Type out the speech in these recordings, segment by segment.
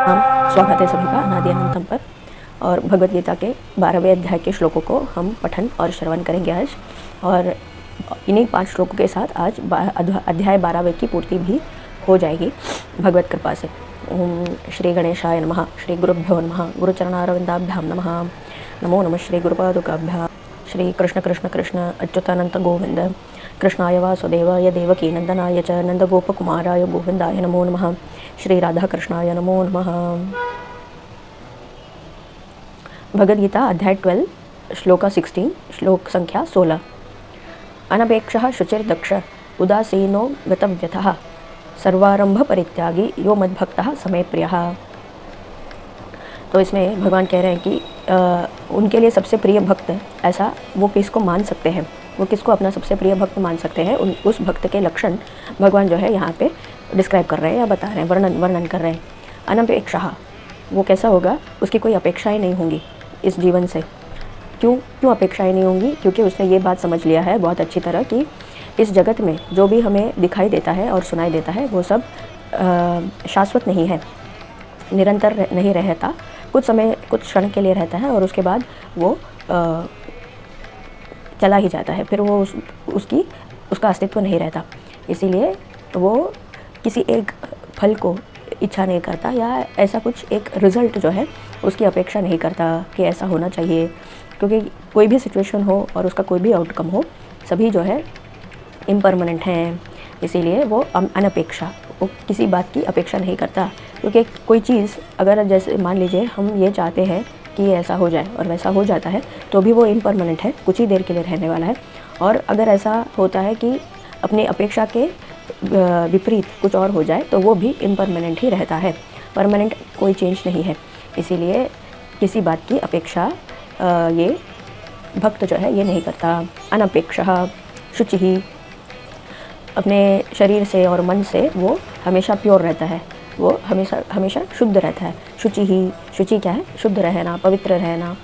हम स्वागत है सभी का अनादि अनंतम पर। और भगवद गीता के 12वें अध्याय के श्लोकों को हम पठन और श्रवण करेंगे आज। और इन्हीं 5 श्लोकों के साथ आज अध्याय 12वें की पूर्ति भी हो जाएगी भगवत कृपा से। ओम श्री गणेशाय नमः। श्री गुरुभ्यो नमः। गुरुचरणारविंदाभ्याम नमः। नमो नमः श्री गुरुपादुकाभ्याम। श्री कृष्ण कृष्ण कृष्ण अच्युतानंत गोविंद कृष्णाय वासुदेवाय देवकी नंदनाय च नंदगोपकुमाराय गोविंदाय नमो नमः। श्री राधा कृष्णाय नमो नमः। भगवद गीता अध्याय 12 श्लोका 16 श्लोक संख्या 16। अनपेक्षः शुचिर्दक्ष उदासीनो गतव्यथः सर्वारंभ परित्यागी यो मद्भक्तः समय प्रियः। तो इसमें भगवान कह रहे हैं कि उनके लिए सबसे प्रिय भक्त ऐसा वो किसको मान सकते हैं, वो किसको अपना सबसे प्रिय भक्त मान सकते हैं। उस भक्त के लक्षण भगवान जो है यहाँ पे डिस्क्राइब कर रहे हैं या बता रहे हैं, वर्णन कर रहे हैं। अनपेक्षः वो कैसा होगा, उसकी कोई अपेक्षाएं नहीं होंगी इस जीवन से। क्यों अपेक्षाएं नहीं होंगी? क्योंकि उसने ये बात समझ लिया है बहुत अच्छी तरह कि इस जगत में जो भी हमें दिखाई देता है और सुनाई देता है वो सब शाश्वत नहीं है, निरंतर नहीं रहता। कुछ समय कुछ क्षण के लिए रहता है और उसके बाद वो चला ही जाता है, फिर वो उसका अस्तित्व नहीं रहता। इसीलिए वो किसी एक फल को इच्छा नहीं करता या ऐसा कुछ एक रिज़ल्ट जो है उसकी अपेक्षा नहीं करता कि ऐसा होना चाहिए। क्योंकि कोई भी सिचुएशन हो और उसका कोई भी आउटकम हो, सभी जो है इम्परमानेंट हैं। इसीलिए वो अनपेक्षा, वो किसी बात की अपेक्षा नहीं करता। क्योंकि कोई चीज़ अगर जैसे मान लीजिए हम ये चाहते हैं कि ऐसा हो जाए और वैसा हो जाता है तो भी वो इम्परमानेंट है, कुछ ही देर के लिए रहने वाला है। और अगर ऐसा होता है कि अपनी अपेक्षा के विपरीत कुछ और हो जाए तो वो भी इम्परमानेंट ही रहता है, परमानेंट कोई चेंज नहीं है। इसीलिए किसी बात की अपेक्षा ये भक्त जो है ये नहीं करता। अनपेक्षः शुचिः, अपने शरीर से और मन से वो हमेशा प्योर रहता है, वो हमेशा शुद्ध रहता है। शुचि क्या है? शुद्ध रहना, पवित्र रहना।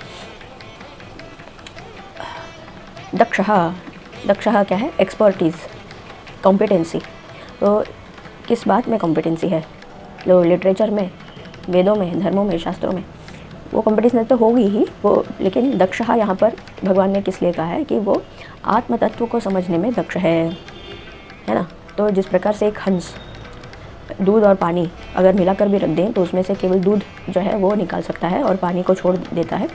दक्षः क्या है? Expertise, competency. तो किस बात में कॉम्पिटेंसी है? जो लिटरेचर में, वेदों में, धर्मों में, शास्त्रों में वो कॉम्पिटेंसी तो होगी ही वो। लेकिन दक्षः यहाँ पर भगवान ने किस लिए कहा है कि वो आत्म तत्व को समझने में दक्ष है ना। तो जिस प्रकार से एक हंस दूध और पानी अगर मिलाकर भी रख दें तो उसमें से केवल दूध जो है वो निकाल सकता है और पानी को छोड़ देता है,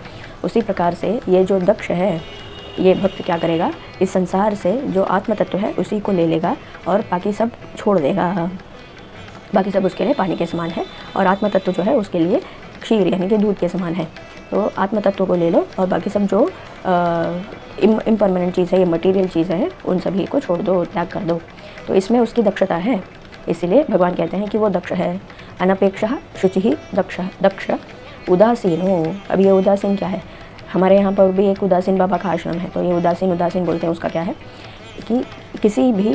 उसी प्रकार से ये जो दक्ष है ये भक्त क्या करेगा, इस संसार से जो आत्म तत्व है उसी को ले लेगा और बाकी सब छोड़ देगा। बाकी सब उसके लिए पानी के समान है और आत्म तत्व जो है उसके लिए क्षीर यानी कि दूध के समान है। तो आत्म तत्व को ले लो और बाकी सब जो इम्परमानेंट चीज़ है, ये मटेरियल चीज़ है, उन सभी को छोड़ दो, त्याग कर दो। तो इसमें उसकी दक्षता है, इसीलिए भगवान कहते हैं कि वो दक्ष है। अनपेक्षः शुचिः दक्ष उदासीनो। अब ये उदासीन क्या है? हमारे यहाँ पर भी एक उदासीन बाबा का आश्रम है, तो ये उदासीन बोलते हैं। उसका क्या है कि किसी भी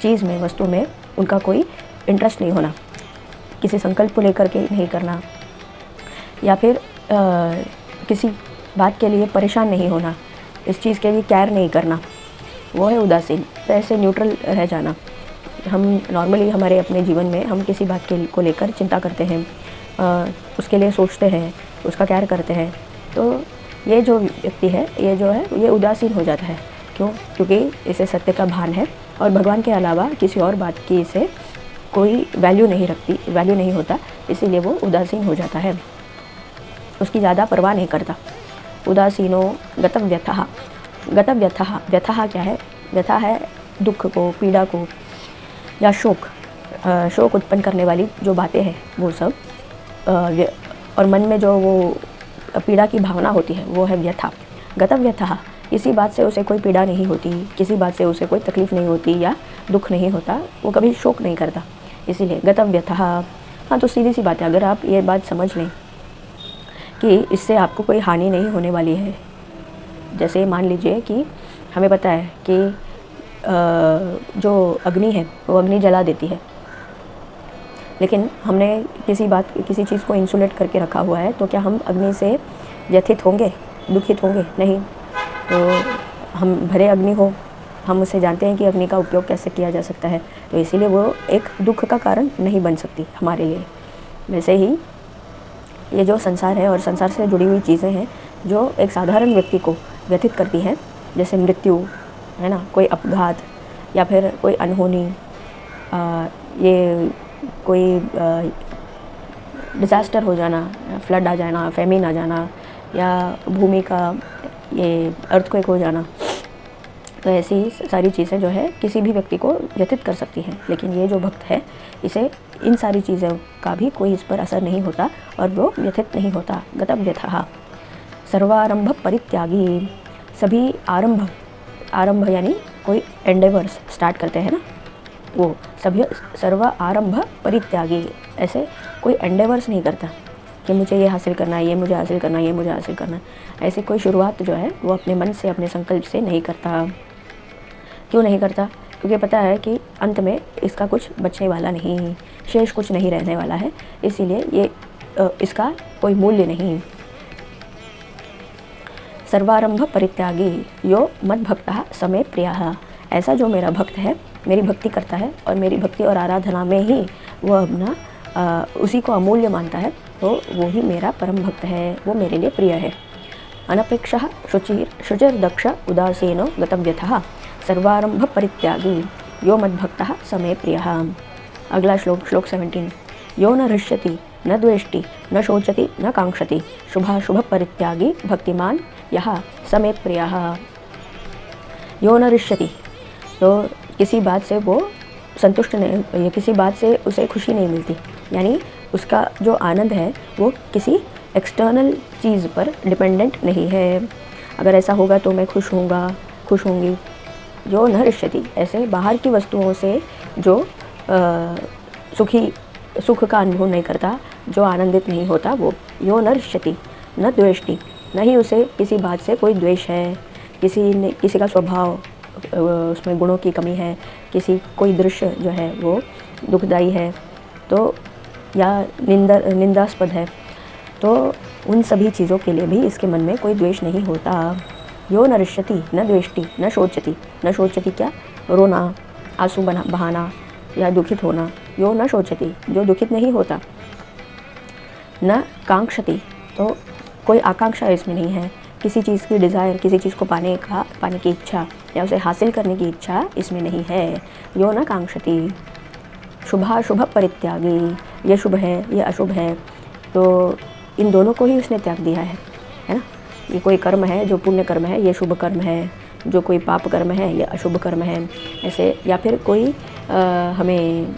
चीज़ में, वस्तु में उनका कोई इंटरेस्ट नहीं होना, किसी संकल्प को लेकर के नहीं करना, या फिर किसी बात के लिए परेशान नहीं होना, इस चीज़ के लिए केयर नहीं करना, वो है उदासीन। तो ऐसे न्यूट्रल रह जाना। हम नॉर्मली हमारे अपने जीवन में हम किसी बात को लेकर चिंता करते हैं, उसके लिए सोचते हैं, उसका केयर करते हैं। तो ये जो व्यक्ति है ये जो है ये उदासीन हो जाता है। क्यों? क्योंकि इसे सत्य का भान है और भगवान के अलावा किसी और बात की इसे कोई वैल्यू नहीं होता, इसीलिए वो उदासीन हो जाता है, उसकी ज़्यादा परवाह नहीं करता। उदासीनो गतव्यथः। व्यथः क्या है? व्यथा है दुख को, पीड़ा को या शोक उत्पन्न करने वाली जो बातें हैं वो सब, और मन में जो वो पीड़ा की भावना होती है वो है व्यथा। गतव्यथः, किसी बात से उसे कोई पीड़ा नहीं होती, किसी बात से उसे कोई तकलीफ़ नहीं होती या दुख नहीं होता, वो कभी शोक नहीं करता, इसीलिए गतव्यथः। हाँ, तो सीधी सी बात है, अगर आप ये बात समझ लें कि इससे आपको कोई हानि नहीं होने वाली है। जैसे मान लीजिए कि हमें पता है कि जो अग्नि है वो अग्नि जला देती है, लेकिन हमने किसी चीज़ को इंसुलेट करके रखा हुआ है, तो क्या हम अग्नि से व्यथित होंगे, दुखित होंगे? नहीं। तो हम भरे अग्नि हो हम उसे जानते हैं कि अग्नि का उपयोग कैसे किया जा सकता है, तो इसीलिए वो एक दुख का कारण नहीं बन सकती हमारे लिए। वैसे ही ये जो संसार है और संसार से जुड़ी हुई चीज़ें हैं जो एक साधारण व्यक्ति को व्यथित करती हैं, जैसे मृत्यु है ना, कोई अपघात या फिर कोई अनहोनी, ये कोई डिज़ास्टर हो जाना, फ्लड आ जाना, फेमिन आ जाना, या भूमि का ये अर्थक्वेक हो जाना, तो ऐसी सारी चीज़ें जो है किसी भी व्यक्ति को व्यथित कर सकती हैं। लेकिन ये जो भक्त है, इसे इन सारी चीज़ों का भी कोई इस पर असर नहीं होता और वो व्यथित नहीं होता। गतम व्यथः सर्वारंभ परित्यागी, सभी आरंभ यानी कोई एंडेवर्स स्टार्ट करते हैं ना, वो सभी सर्व आरंभ परित्यागी, ऐसे कोई एंडेवर्स नहीं करता कि मुझे ये हासिल करना है, ये मुझे हासिल करना है, ये मुझे हासिल करना है। ऐसी कोई शुरुआत जो है वो अपने मन से, अपने संकल्प से नहीं करता। क्यों नहीं करता? क्योंकि पता है कि अंत में इसका कुछ बचने वाला नहीं, शेष कुछ नहीं रहने वाला है, इसीलिए ये इसका कोई मूल्य नहीं। सर्वारंभ परित्यागी यो मद भक्तः समे प्रियः, ऐसा जो मेरा भक्त है, मेरी भक्ति करता है और मेरी भक्ति और आराधना में ही वह अपना उसी को अमूल्य मानता है, तो वो ही मेरा परम भक्त है, वो मेरे लिए प्रिय है। अनपेक्षः शुचिर्दक्ष उदासीनो गतव्यथः सर्वारंभ परित्यागी यो मद्भक्तः समे प्रियः। अगला श्लोक 17। यो न हृष्यति न द्वेष्टि न शोचति न कांक्षति शुभाशुभ परित्यागी भक्तिमान यः समे प्रियः। यो न हृष्यति, तो किसी बात से वो संतुष्ट नहीं, किसी बात से उसे खुशी नहीं मिलती, यानी उसका जो आनंद है वो किसी एक्सटर्नल चीज़ पर डिपेंडेंट नहीं है। अगर ऐसा होगा तो मैं खुश होंगी। जो न हृष्यति, ऐसे बाहर की वस्तुओं से जो सुख का अनुभव नहीं करता, जो आनंदित नहीं होता, वो यो न हृष्यति न द्वेष्टि, न ही उसे किसी बात से कोई द्वेष है, किसी का स्वभाव उसमें गुणों की कमी है, कोई दृश्य जो है वो दुखदाई है तो या निंदास्पद है, तो उन सभी चीज़ों के लिए भी इसके मन में कोई द्वेष नहीं होता। यो न हृष्यति न द्वेष्टि न शोचति, न शोचति क्या? रोना, आंसू बहाना या दुखित होना। यो न शोचति, जो दुखित नहीं होता। न कांक्षति, तो कोई आकांक्षा इसमें नहीं है, किसी चीज़ की डिज़ायर, किसी चीज़ को पाने की इच्छा या उसे हासिल करने की इच्छा इसमें नहीं है। यो न कांक्षति। शुभाशुभ परित्यागी, ये शुभ है, ये अशुभ है, तो इन दोनों को ही उसने त्याग दिया है ना। ये कोई कर्म है जो पुण्य कर्म है, ये शुभ कर्म है, जो कोई पाप कर्म है ये अशुभ कर्म है, ऐसे। या फिर कोई हमें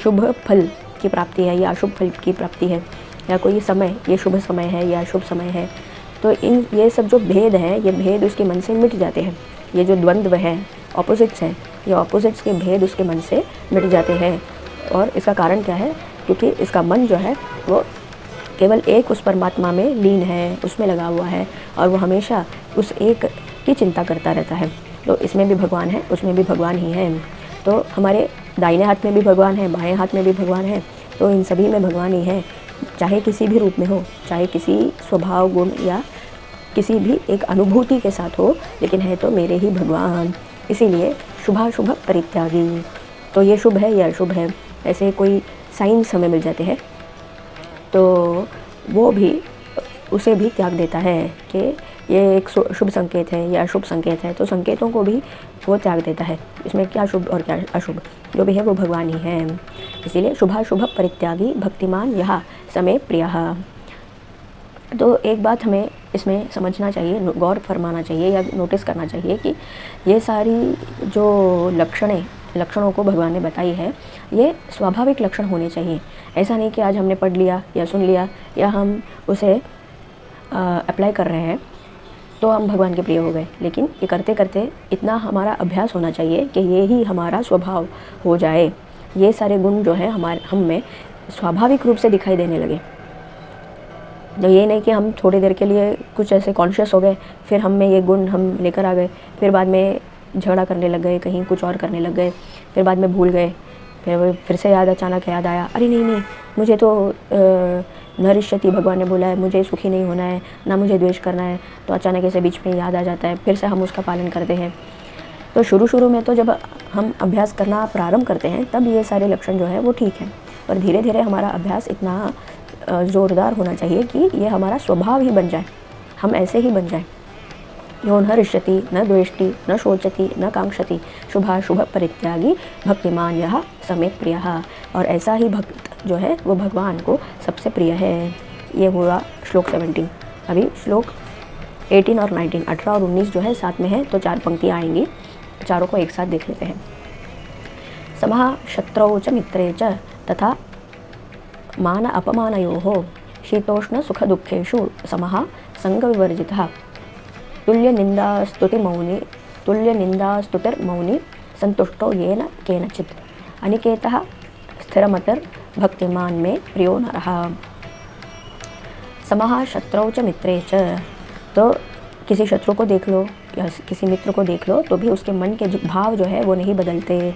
शुभ फल की प्राप्ति है या अशुभ फल की प्राप्ति है, या कोई समय, ये शुभ समय है या अशुभ समय है, तो ये सब जो भेद हैं, ये भेद उसके मन से मिट जाते हैं। ये जो द्वंद्व है, ऑपोजिट्स हैं, ये ऑपोजिट्स के भेद उसके मन से मिट जाते हैं। और इसका कारण क्या है? क्योंकि इसका मन जो है वो केवल एक उस परमात्मा में लीन है, उसमें लगा हुआ है, और वो हमेशा उस एक की चिंता करता रहता है। तो इसमें भी भगवान है, उसमें भी भगवान ही है। तो हमारे दाहिने हाथ में भी भगवान है, बाएं हाथ में भी भगवान है, तो इन सभी में भगवान ही है, चाहे किसी भी रूप में हो, चाहे किसी स्वभाव गुण या किसी भी एक अनुभूति के साथ हो, लेकिन है तो मेरे ही भगवान। इसीलिए शुभाशुभ परित्यागी, तो ये शुभ है, ये अशुभ है, ऐसे कोई साइंस हमें मिल जाते हैं, तो वो भी उसे भी त्याग देता है कि ये एक शुभ संकेत है या अशुभ संकेत है, तो संकेतों को भी वो त्याग देता है। इसमें क्या शुभ और क्या अशुभ, जो भी है वो भगवान ही है। इसीलिए शुभाशुभ परित्यागी भक्तिमान यह समे प्रियः। तो एक बात हमें इसमें समझना चाहिए, गौर फरमाना चाहिए या नोटिस करना चाहिए कि ये सारी जो लक्षणों को भगवान ने बताई है, ये स्वाभाविक लक्षण होने चाहिए। ऐसा नहीं कि आज हमने पढ़ लिया या सुन लिया या हम उसे अप्लाई कर रहे हैं तो हम भगवान के प्रिय हो गए, लेकिन ये करते करते इतना हमारा अभ्यास होना चाहिए कि ये ही हमारा स्वभाव हो जाए, ये सारे गुण जो है हम में स्वाभाविक रूप से दिखाई देने लगे। तो ये नहीं कि हम थोड़ी देर के लिए कुछ ऐसे कॉन्शियस हो गए, फिर हम में ये गुण हम लेकर आ गए, फिर बाद में झगड़ा करने लग गए, कहीं कुछ और करने लग गए, फिर बाद में भूल गए, फिर से अचानक याद आया, अरे नहीं मुझे तो नरिष्यति भगवान ने बोला है, मुझे सुखी नहीं होना है, ना मुझे द्वेष करना है, तो अचानक ऐसे बीच में याद आ जाता है, फिर से हम उसका पालन करते हैं। तो शुरू शुरू में तो जब हम अभ्यास करना प्रारंभ करते हैं तब ये सारे लक्षण जो है वो ठीक है, और धीरे धीरे हमारा अभ्यास इतना ज़ोरदार होना चाहिए कि ये हमारा स्वभाव ही बन जाए, हम ऐसे ही बन जाएं। यो न हृष्यति न द्वेष्टि न शोचति न कांक्षति शुभाशुभ परित्यागी भक्तिमान यह समे प्रियः। और ऐसा ही भक्त जो है वो भगवान को सबसे प्रिय है। ये हुआ श्लोक 17। अभी श्लोक 18 और 19, 18 और 19 जो है साथ में है, तो 4 पंक्तियाँ आएंगी, चारों को एक साथ देख लेते हैं। समः शत्रौ च मित्रे च तथा मान अपमानयोः शीतोष्ण सुख दुःखेषु समः संगविवर्जितः तुल्यनिन्दास्तुतिर्मौनी संतुष्टो येन केनचित् अनिकेतः स्थिरमतिर्भक्तिमान् मे प्रियो नरः। समः शत्रौ च मित्रे च, तो किसी शत्रु को देख लो या किसी मित्र को देख लो तो भी उसके मन के भाव जो है वो नहीं बदलते।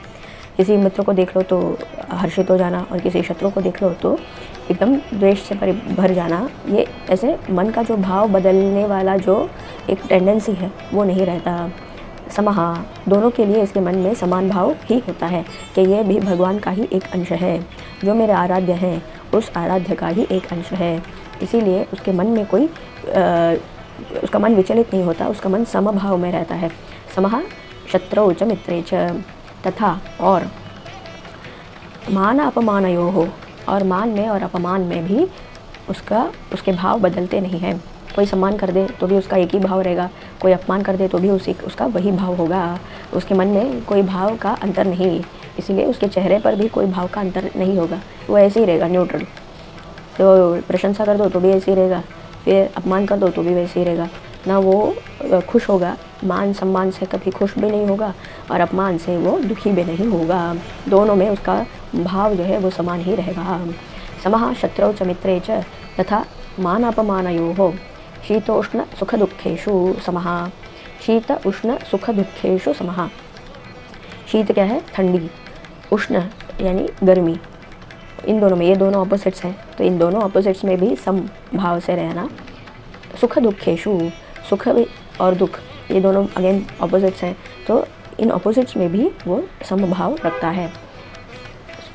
किसी मित्र को देख लो तो हर्षित हो जाना, और किसी शत्रु को देख लो तो एकदम द्वेष से भर जाना। ये ऐसे मन का जो भाव बदलने वाला जो एक टेंडेंसी है वो नहीं रहता। समहा, दोनों के लिए इसके मन में समान भाव ही होता है कि ये भी भगवान का ही एक अंश है, जो मेरे आराध्य हैं उस आराध्य का ही एक अंश है। इसीलिए उसके मन में कोई उसका मन विचलित नहीं होता, उसका मन समभाव में रहता है। समहा शत्रौ च मित्रे च तथा, और मान अपमानयोः, और मान में और अपमान में भी उसके भाव बदलते नहीं हैं। कोई सम्मान कर दे तो भी उसका एक ही भाव रहेगा, कोई अपमान कर दे तो भी उसका वही भाव होगा। उसके मन में कोई भाव का अंतर नहीं, इसीलिए उसके चेहरे पर भी कोई भाव का अंतर नहीं होगा, वो ऐसे ही रहेगा, न्यूट्रल। तो प्रशंसा कर दो तो भी ऐसे ही रहेगा, फिर अपमान कर दो तो भी वैसे ही रहेगा। ना वो खुश होगा, मान सम्मान से कभी खुश भी नहीं होगा और अपमान से वो दुखी भी नहीं होगा। दोनों में उसका भाव जो है वो समान ही रहेगा। समः शत्रौ च मित्रे च तथा मान अपमानयोः शीतोष्ण सुख दुःखेषु समः। शीत उष्ण सुख दुःखेषु समः। शीत क्या है? ठंडी। उष्ण यानी गर्मी। इन दोनों में, ये दोनों ऑपोजिट्स हैं, तो इन दोनों ऑपोजिट्स में भी सम भाव से रहना। सुख दुःखेषु, सुख और दुख ये दोनों अगेन ऑपोजिट्स हैं, तो इन ऑपोजिट्स में भी वो समभाव रखता है।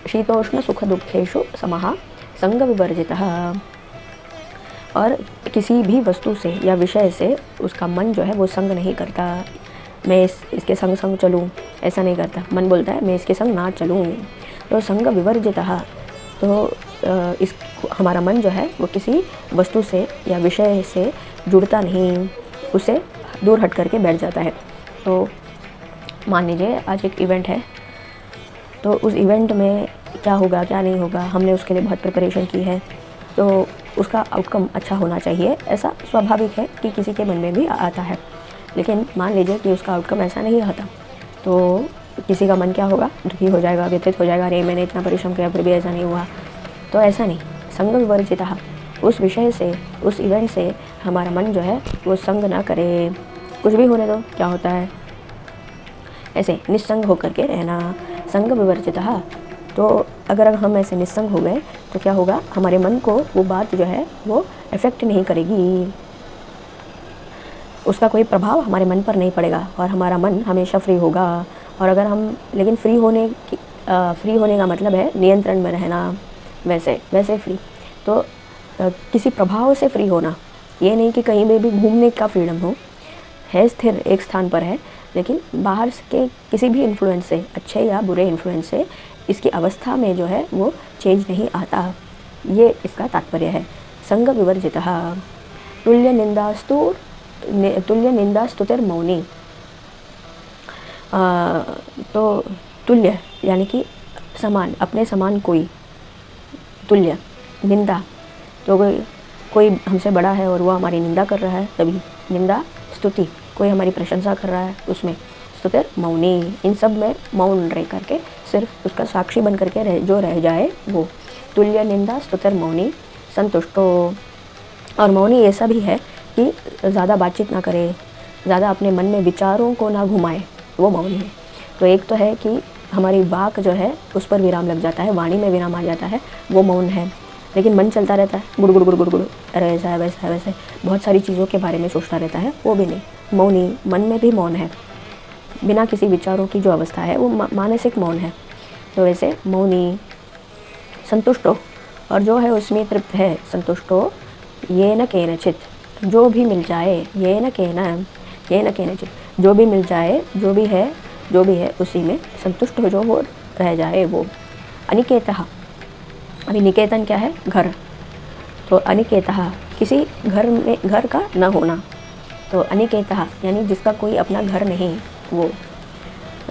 शीतोष्ण सुख दुःखेषु समः संग विवर्जितः। और किसी भी वस्तु से या विषय से उसका मन जो है वो संग नहीं करता। मैं इसके संग संग चलूँ, ऐसा नहीं करता। मन बोलता है मैं इसके संग ना चलूँ। तो संग विवर्जितः, तो हमारा मन जो है वो किसी वस्तु से या विषय से जुड़ता नहीं, उसे दूर हट करके बैठ जाता है। तो मान लीजिए आज एक इवेंट है, तो उस इवेंट में क्या होगा क्या नहीं होगा, हमने उसके लिए बहुत प्रिपरेशन की है, तो उसका आउटकम अच्छा होना चाहिए, ऐसा स्वाभाविक है कि किसी के मन में भी आता है। लेकिन मान लीजिए कि उसका आउटकम ऐसा नहीं आता, तो किसी का मन क्या होगा? दुखी हो जाएगा, व्यथित हो जाएगा, अरे मैंने इतना परिश्रम किया फिर भी ऐसा नहीं हुआ। तो ऐसा नहीं, संग विवर्जितः, उस विषय से, उस इवेंट से हमारा मन जो है वो संग ना करे, कुछ भी होने दो, क्या होता है, ऐसे निस्संग होकर के रहना। संग विवर्जितः, तो अगर हम ऐसे निस्संग हो गए तो क्या होगा? हमारे मन को वो बात जो है वो अफेक्ट नहीं करेगी, उसका कोई प्रभाव हमारे मन पर नहीं पड़ेगा और हमारा मन हमेशा फ्री होगा। और अगर हम, लेकिन फ्री होने का मतलब है नियंत्रण में रहना, वैसे फ्री। तो किसी प्रभाव से फ्री होना, ये नहीं कि कहीं भी घूमने का फ्रीडम हो, है स्थिर एक स्थान पर है, लेकिन बाहर के किसी भी इन्फ्लुएंस से, अच्छे या बुरे इन्फ्लुएंस से इसकी अवस्था में जो है वो चेंज नहीं आता। ये इसका तात्पर्य है। संग विवर्जितः तुल्यनिन्दास्तुतिर्मौनी। तो तुल्य यानी कि समान, अपने समान कोई। तुल्य, निंदा, तो कोई हमसे बड़ा है और वो हमारी निंदा कर रहा है, तभी निंदा। स्तुति, कोई हमारी प्रशंसा कर रहा है, उसमें स्तुतिर मौनी। इन सब में मौन रह करके सिर्फ उसका साक्षी बन करके जो रह जाए वो। तुल्य निंदा स्तुतिर मौनी संतुष्टो। और मौनी ऐसा भी है कि ज़्यादा बातचीत ना करे, ज़्यादा अपने मन में विचारों को ना घुमाए, वो मौनी है। तो एक तो है कि हमारी वाक जो है उस पर विराम लग जाता है, वाणी में विराम आ जाता है, वो मौन है। लेकिन मन चलता रहता है, गुड़ गुड़ गुड़ गुड़ गुड़, अरे ऐसा है वैसा है वैसे, बहुत सारी चीज़ों के बारे में सोचता रहता है, वो भी नहीं। मौनी, मन में भी मौन है। बिना किसी विचारों की जो अवस्था है वो मानसिक मौन है। तो वैसे मौनी, संतुष्टो, और जो है उसमें तृप्त है, संतुष्टो ये न केनचित, जो भी मिल जाए, ये न केनचित, जो भी मिल जाए, जो भी है उसी में संतुष्ट हो रह जाए वो। अनिकेतः, अभी निकेतन क्या है? घर। तो अनिकेतः किसी घर का न होना। तो अनिकेतः यानी जिसका कोई अपना घर नहीं, वो।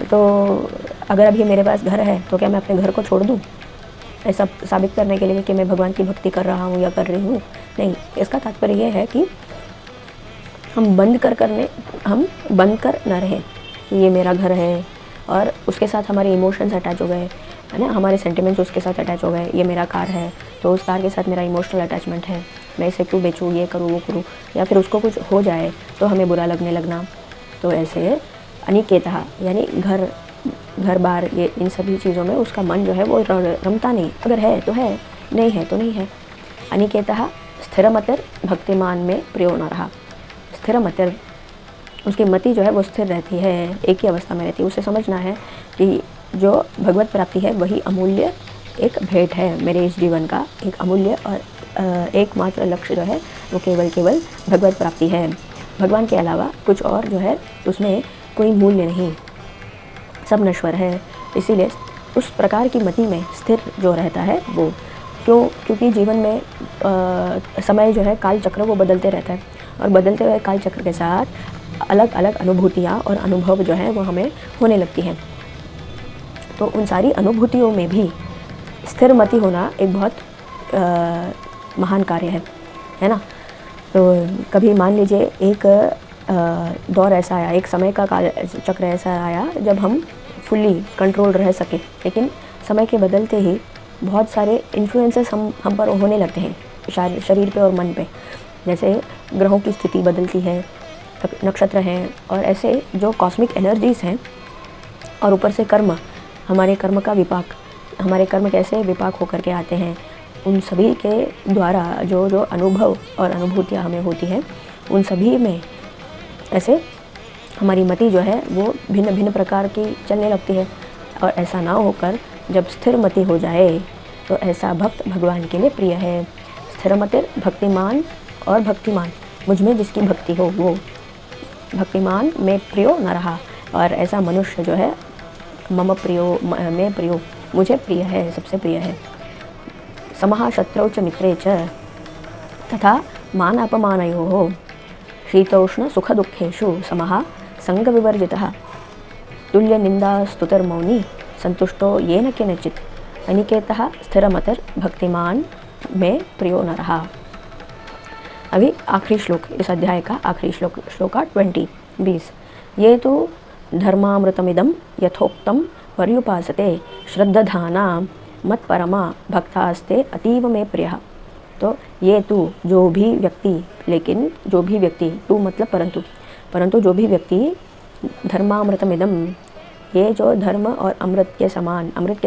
तो अगर अभी मेरे पास घर है तो क्या मैं अपने घर को छोड़ दूँ ऐसा साबित करने के लिए कि मैं भगवान की भक्ति कर रहा हूँ या कर रही हूँ? नहीं, इसका तात्पर्य ये है कि हम बंद कर ना रहें कि ये मेरा घर है और उसके साथ हमारे इमोशंस अटैच हो गए, है ना, हमारे सेंटिमेंट्स उसके साथ अटैच हो गए। ये मेरा कार है तो उस कार के साथ मेरा इमोशनल अटैचमेंट है, मैं इसे क्यों बेचूँ, ये करूँ वो करूँ, या फिर उसको कुछ हो जाए तो हमें बुरा लगने लगना। तो ऐसे अनिकेतः यानी घर बार ये इन सभी चीज़ों में उसका मन जो है वो रमता नहीं। अगर है तो है, नहीं है तो नहीं है। अनिकेतः स्थिरमतिर भक्तिमान में प्रियो न रहा। स्थिरमतिर, उसकी मति जो है वो स्थिर रहती है, एक ही अवस्था में रहती है। उसे समझना है कि जो भगवत प्राप्ति है वही अमूल्य एक भेंट है मेरे इस जीवन का, एक अमूल्य और एकमात्र लक्ष्य जो है वो केवल भगवत प्राप्ति है। भगवान के अलावा कुछ और जो है उसमें कोई मूल्य नहीं, सब नश्वर है। इसीलिए उस प्रकार की मति में स्थिर जो रहता है वो, क्योंकि जीवन में समय जो है काल चक्र वो बदलते रहता है और बदलते हुए काल चक्र के साथ अलग अलग अनुभूतियाँ और अनुभव जो है वो हमें होने लगती हैं। तो उन सारी अनुभूतियों में भी स्थिर मति होना एक बहुत महान कार्य है ना। तो कभी मान लीजिए एक दौर ऐसा आया, एक समय का काल चक्र ऐसा आया जब हम फुल्ली कंट्रोल रह सके, लेकिन समय के बदलते ही बहुत सारे इन्फ्लुएंसेस हम पर होने लगते हैं शरीर पे और मन पे। जैसे ग्रहों की स्थिति बदलती है, नक्षत्र हैं और ऐसे जो कॉस्मिक एनर्जीज़ हैं, और ऊपर से कर्म, हमारे कर्म का विपाक, हमारे कर्म कैसे विपाक होकर के आते हैं, उन सभी के द्वारा जो अनुभव और अनुभूतियाँ हमें होती हैं, उन सभी में ऐसे हमारी मति जो है वो भिन्न भिन्न प्रकार की चलने लगती है। और ऐसा ना होकर जब स्थिर मति हो जाए तो ऐसा भक्त भगवान के लिए प्रिय है। स्थिर मतिर भक्तिमान, और भक्तिमान मुझ में जिसकी भक्ति हो वो भक्तिमान में प्रियो न रहा। और ऐसा मनुष्य जो है मम प्रियो, में प्रियो, मुझे प्रिय है, सबसे प्रिय है। समः शत्रौ च मित्रे च तथा मान अपमानयोः शीतोष्ण सुख दुःखेषु समः संग विवर्जितः तुल्य निंदा स्तुतिर्मौनी संतुष्टो येन केनचित् अनिकेतः स्थिरमतिर भक्तिमान में प्रियो न रहा। अभी आखिरी श्लोक, इस अध्याय का आखिरी श्लोका 20 ये तो धर्मामृतमिदं यथोक्तं पर्युपासते श्रद्धाना मत्परमा भक्तास्ते अतीव में प्रियः। तो ये तू, जो भी व्यक्ति, लेकिन जो भी व्यक्ति, तू मतलब परंतु जो भी व्यक्ति धर्मामृतमिदं, ये जो धर्म और अमृत के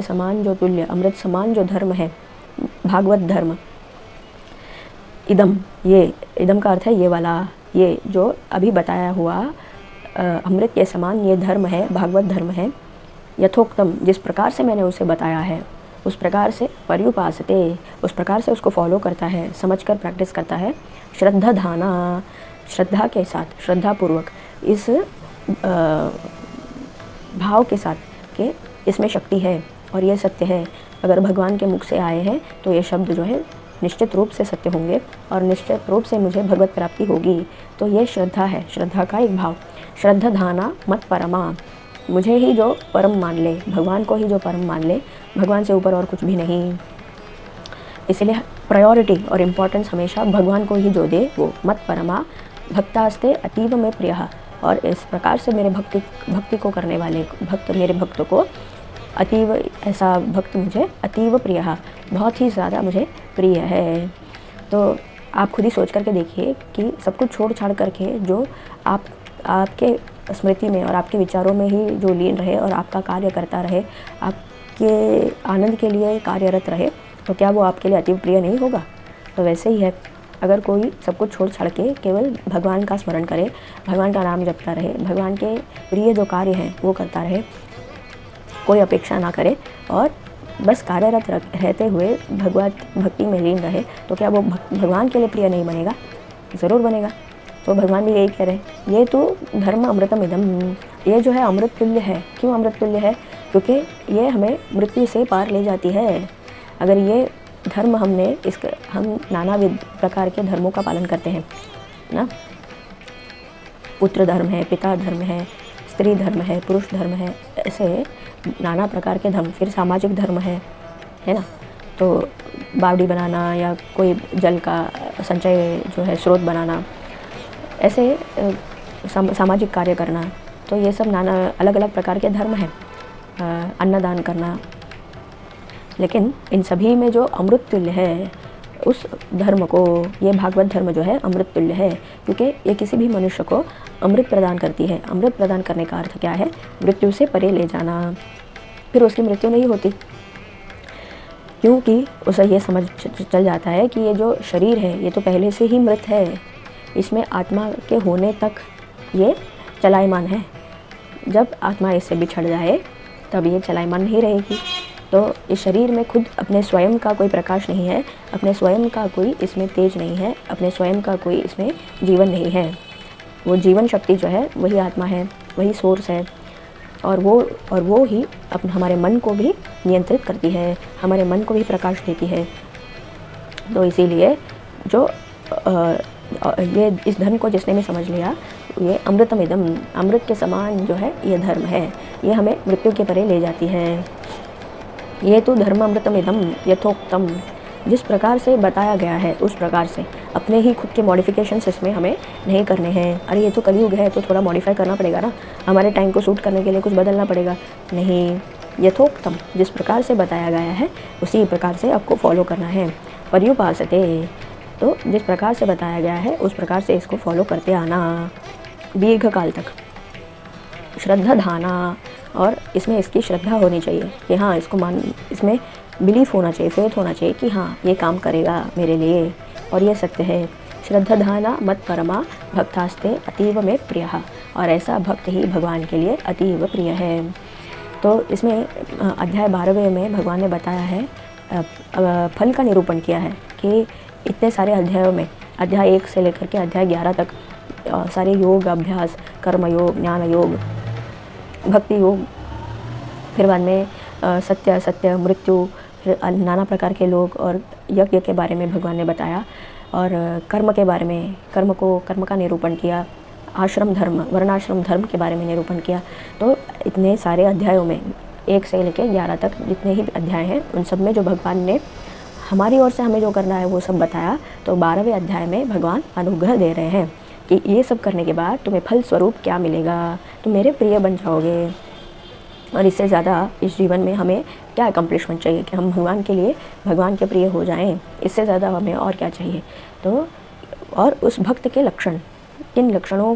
समान जो तुल्य, अमृत समान जो धर्म है, भागवत धर्म, इदम, ये इदम का अर्थ है ये वाला, ये जो अभी बताया हुआ अमृत के समान ये धर्म है, भागवत धर्म है। यथोक्तम, जिस प्रकार से मैंने उसे बताया है उस प्रकार से, पर्युपासते, उस प्रकार से उसको फॉलो करता है, समझकर प्रैक्टिस करता है। श्रद्धाधाना, श्रद्धा के साथ, श्रद्धापूर्वक, इस भाव के साथ कि इसमें शक्ति है और ये सत्य है। अगर भगवान के मुख से आए हैं तो ये शब्द जो है निश्चित रूप से सत्य होंगे और निश्चित रूप से मुझे भगवत प्राप्ति होगी। तो ये श्रद्धा है, श्रद्धा का एक भाव। श्रद्धाधाना मत परमा, मुझे ही जो परम मान ले, भगवान को ही जो परम मान ले, भगवान से ऊपर और कुछ भी नहीं। इसलिए प्रायोरिटी और इम्पोर्टेंस हमेशा भगवान को ही जो दे वो। मत परमा भक्तास्ते अतीव में प्रियः, और इस प्रकार से मेरे भक्ति को करने वाले भक्त, मेरे भक्त को अतीव, ऐसा भक्त मुझे अतीव प्रियः, बहुत ही ज़्यादा मुझे प्रिय है। तो आप खुद ही सोच करके देखिए कि सब कुछ छोड़ छाड़ करके जो आपके स्मृति में और आपके विचारों में ही जो लीन रहे और आपका कार्य करता रहे, आपके आनंद के लिए कार्यरत रहे, तो क्या वो आपके लिए अतीव प्रिय नहीं होगा? तो वैसे ही है, अगर कोई सब कुछ छोड़ छाड़ के केवल भगवान का स्मरण करे, भगवान का नाम जपता रहे, भगवान के प्रिय जो कार्य हैं वो करता रहे, कोई अपेक्षा ना करे और बस कार्यरत रहते हुए भगवत भक्ति में लीन रहे, तो क्या वो भगवान के लिए प्रिय नहीं बनेगा? ज़रूर बनेगा। तो भगवान भी यही कह रहे हैं, ये तो धर्म अमृतम इदम, ये जो है अमृत तुल्य है। क्यों अमृत तुल्य है? क्योंकि ये हमें मृत्यु से पार ले जाती है। अगर ये धर्म हम नानाविध प्रकार के धर्मों का पालन करते हैं ना, पुत्र धर्म है, पिता धर्म है, स्त्री धर्म है, पुरुष धर्म है, ऐसे नाना प्रकार के धर्म, फिर सामाजिक धर्म है ना। तो बावड़ी बनाना या कोई जल का संचय जो है स्रोत बनाना, ऐसे सामाजिक कार्य करना, तो ये सब नाना अलग अलग प्रकार के धर्म हैं। अन्नदान करना, लेकिन इन सभी में जो अमृत तुल्य है उस धर्म को, ये भागवत धर्म जो है अमृत तुल्य है, क्योंकि ये किसी भी मनुष्य को अमृत प्रदान करती है। अमृत प्रदान करने का अर्थ क्या है? मृत्यु से परे ले जाना। फिर उसकी मृत्यु नहीं होती, क्योंकि उसे ये समझ चल जाता है कि ये जो शरीर है ये तो पहले से ही मृत है, इसमें आत्मा के होने तक ये चलायमान है। जब आत्मा इससे बिछड़ जाए तब ये चलायमान नहीं रहेगी। तो इस शरीर में खुद अपने स्वयं का कोई प्रकाश नहीं है, अपने स्वयं का कोई इसमें तेज नहीं है, अपने स्वयं का कोई इसमें जीवन नहीं है। वो जीवन शक्ति जो है वही आत्मा है, वही सोर्स है, और वो ही हमारे मन को भी नियंत्रित करती है, हमारे मन को भी प्रकाश देती है। तो इसीलिए जो ये इस धर्म को जिसने भी समझ लिया, ये अमृतम इदम, अमृत के समान जो है ये धर्म है, ये हमें मृत्यु के परे ले जाती है। ये तो धर्म अमृतम इदम यथोक्तम, जिस प्रकार से बताया गया है उस प्रकार से, अपने ही खुद के मॉडिफिकेशंस इसमें हमें नहीं करने हैं। अरे ये तो कलयुग है तो थोड़ा मॉडिफाई करना पड़ेगा ना, हमारे टाइम को सूट करने के लिए कुछ बदलना पड़ेगा। नहीं, यथोक्तम, जिस प्रकार से बताया गया है उसी प्रकार से आपको फॉलो करना है। पर्युपासते, तो जिस प्रकार से बताया गया है उस प्रकार से इसको फॉलो करते आना दीर्घ काल तक। श्रद्धा धाना, और इसमें इसकी श्रद्धा होनी चाहिए कि हाँ इसमें बिलीफ होना चाहिए, फेथ होना चाहिए कि हाँ ये काम करेगा मेरे लिए और ये सत्य है। श्रद्धा धाना मत परमा भक्तास्ते अतीव में प्रिय, और ऐसा भक्त ही भगवान के लिए अतीव प्रिय है। तो इसमें अध्याय 12वें में भगवान ने बताया है, फल का निरूपण किया है कि इतने सारे अध्यायों में, अध्याय 1 से लेकर के अध्याय 11 तक सारे योग अभ्यास, कर्म योग, ज्ञान योग, भक्ति योग, फिर बाद में सत्य असत्य, मृत्यु, फिर नाना प्रकार के लोग और यज्ञ के बारे में भगवान ने बताया, और कर्म के बारे में, कर्म का निरूपण किया, आश्रम धर्म, वर्णाश्रम धर्म के बारे में निरूपण किया। तो इतने सारे अध्यायों में 1 से लेकर 11 तक जितने ही अध्याय हैं उन सब में जो भगवान ने हमारी ओर से हमें जो करना है वो सब बताया। तो 12वें अध्याय में भगवान अनुग्रह दे रहे हैं कि ये सब करने के बाद तुम्हें फल स्वरूप क्या मिलेगा, तुम मेरे प्रिय बन जाओगे। और इससे ज़्यादा इस जीवन में हमें क्या अकम्प्लिशमेंट चाहिए कि हम भगवान के लिए, भगवान के प्रिय हो जाएं, इससे ज़्यादा हमें और क्या चाहिए। तो और उस भक्त के लक्षण, किन लक्षणों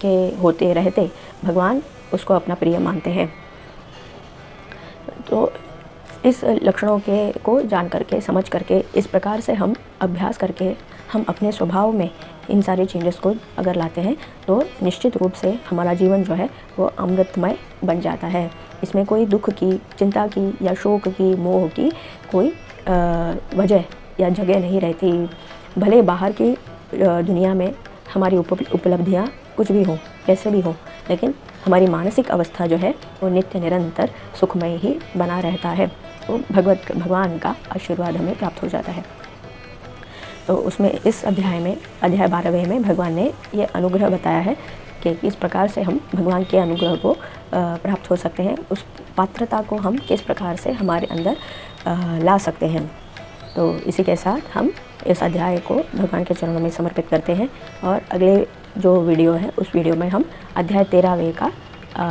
के होते रहते भगवान उसको अपना प्रिय मानते हैं। तो इस लक्षणों को जान करके, समझ करके, इस प्रकार से हम अभ्यास करके हम अपने स्वभाव में इन सारे चेंजेस को अगर लाते हैं तो निश्चित रूप से हमारा जीवन जो है वो अमृतमय बन जाता है। इसमें कोई दुख की, चिंता की या शोक की, मोह की कोई वजह या जगह नहीं रहती। भले बाहर की दुनिया में हमारी उपलब्धियाँ कुछ भी हों, कैसे भी हों, लेकिन हमारी मानसिक अवस्था जो है वो नित्य निरंतर सुखमय ही बना रहता है। तो भगवान का आशीर्वाद हमें प्राप्त हो जाता है। तो उसमें इस अध्याय में, अध्याय 12वें में भगवान ने ये अनुग्रह बताया है कि किस प्रकार से हम भगवान के अनुग्रह को प्राप्त हो सकते हैं, उस पात्रता को हम किस प्रकार से हमारे अंदर ला सकते हैं। तो इसी के साथ हम इस अध्याय को भगवान के चरणों में समर्पित करते हैं, और अगले जो वीडियो है उस वीडियो में हम अध्याय 13वें का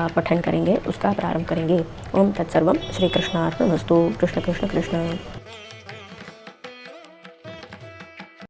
पठन करेंगे, उसका प्रारंभ करेंगे। ओम तत्सर्वम श्री कृष्णार्पणमस्तु। कृष्ण कृष्ण कृष्ण।